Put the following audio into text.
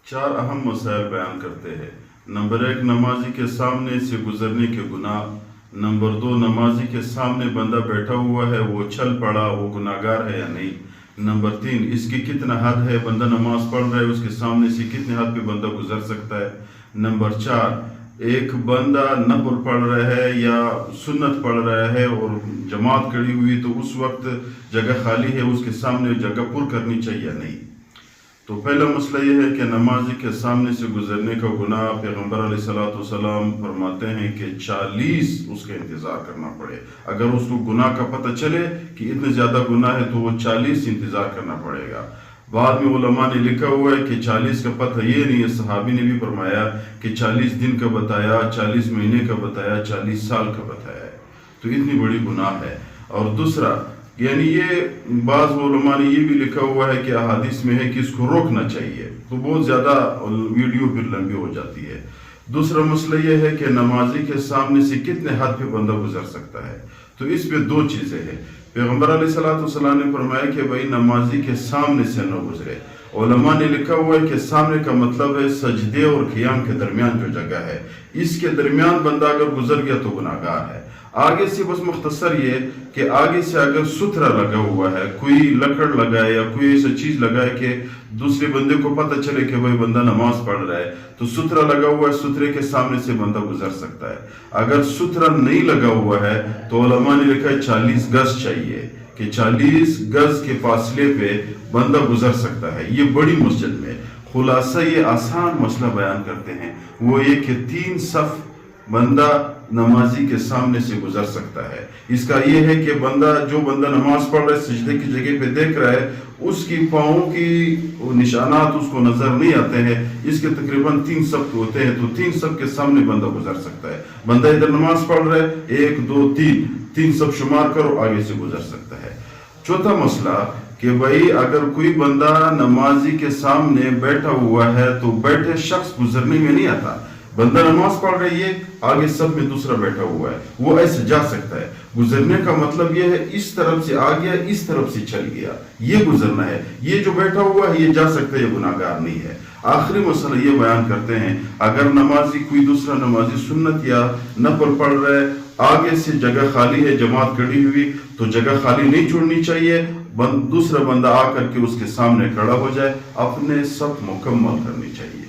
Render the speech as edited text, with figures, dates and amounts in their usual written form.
चार अहम मसाइल बयान करते हैं। नंबर 1, नमाजी के सामने से गुजरने के गुनाह। नंबर 2, नमाजी के सामने बंदा बैठा हुआ है, वो चल पड़ा, वो गुनाहगार है या नहीं। नंबर 3, इसकी कितना हद है, बंदा नमाज पढ़ रहा है, उसके सामने से कितने हद पे बंदा गुजर सकता है। नंबर 4, एक बंदा नफल पढ़ रहा है या सुन्नत पढ़ रहा है और जमात खड़ी हुई, तो उस वक्त जगह खाली है, उसके सामने जगह पुर करनी चाहिए या नहीं। तो पहला मसला ये है कि नमाजी के सामने से गुजरने का गुनाह पैगम्बर अलैहिस्सलाम फरमाते हैं कि 40 उसका इंतज़ार करना पड़े। अगर उसको गुनाह का पता चले कि इतने ज़्यादा गुनाह है तो वो 40 इंतज़ार करना पड़ेगा। बाद में उलमा ने लिखा हुआ है कि 40 का पता ये नहीं है, सहाबी ने भी फरमाया कि 40 दिन का बताया, 40 महीने का बताया, 40 साल का बताया। तो इतनी बड़ी गुनाह है। और दूसरा, यानी ये बाज़ उलमा ने ये भी लिखा हुआ है कि अहादीस में है कि इसको रोकना चाहिए, तो बहुत ज़्यादा वीडियो फिर लंबी हो जाती है। दूसरा मसला ये है कि नमाजी के सामने से कितने हद पे बंदा गुजर सकता है। तो इस पे दो चीज़ें हैं। पैगम्बर अलैहिस्सलाम ने फरमाया कि भाई नमाजी के सामने से न गुजरे। उलमा ने लिखा हुआ है कि सामने का मतलब है सजदे और क़ियाम के दरमियान जो जगह है, इसके दरमियान बंदा अगर गुजर गया तो गुनाहगार है। आगे से बस मुख्तसर ये कि आगे से अगर सुथरा लगा हुआ है, कोई लकड़ लगाए या कोई ऐसा चीज लगाए कि दूसरे बंदे को पता चले कि भाई बंदा नमाज पढ़ रहा है, तो सुथरा लगा हुआ है, सुथरे के सामने से बंदा गुजर सकता है। अगर सुथरा नहीं लगा हुआ है तो उलमा ने लिखा है 40 गज चाहिए, कि 40 गज के फासले पे बंदा गुजर सकता है। ये बड़ी मस्जिद में खुलासा ये आसान मसला बयान करते हैं, वो ये कि 3 सफ बंदा नमाजी के सामने से गुजर सकता है। इसका यह है कि जो बंदा नमाज पढ़ रहा है, सजदे की जगह पे देख रहा है, उसकी पाँव की निशानात उसको नजर नहीं आते हैं। इसके तकरीबन 3 सफ होते हैं, तो 3 सफ के सामने बंदा गुजर सकता है। बंदा इधर नमाज पढ़ रहा है, 1 2 3 सफ शुमार करो, आगे से गुजर सकता है। चौथा मसला कि भाई अगर कोई बंदा नमाजी के सामने बैठा हुआ है तो बैठे शख्स गुजरने में नहीं आता। बंदा नमाज पढ़ रही है, आगे सब में दूसरा बैठा हुआ है, वो ऐसे जा सकता है। गुजरने का मतलब यह है इस तरफ से आ गया, इस तरफ से चल गया, ये गुजरना है। ये जो बैठा हुआ है ये जा सकता है, ये गुनाहगार नहीं है। आखिरी मसला ये बयान करते हैं, अगर नमाजी कोई दूसरा नमाजी सुन्नत या नफल पढ़ रहा है, आगे से जगह खाली है, जमात खड़ी हुई, तो जगह खाली नहीं छोड़नी चाहिए। दूसरा बंदा आकर के उसके सामने खड़ा हो जाए, अपने सब मुकम्मल करनी चाहिए।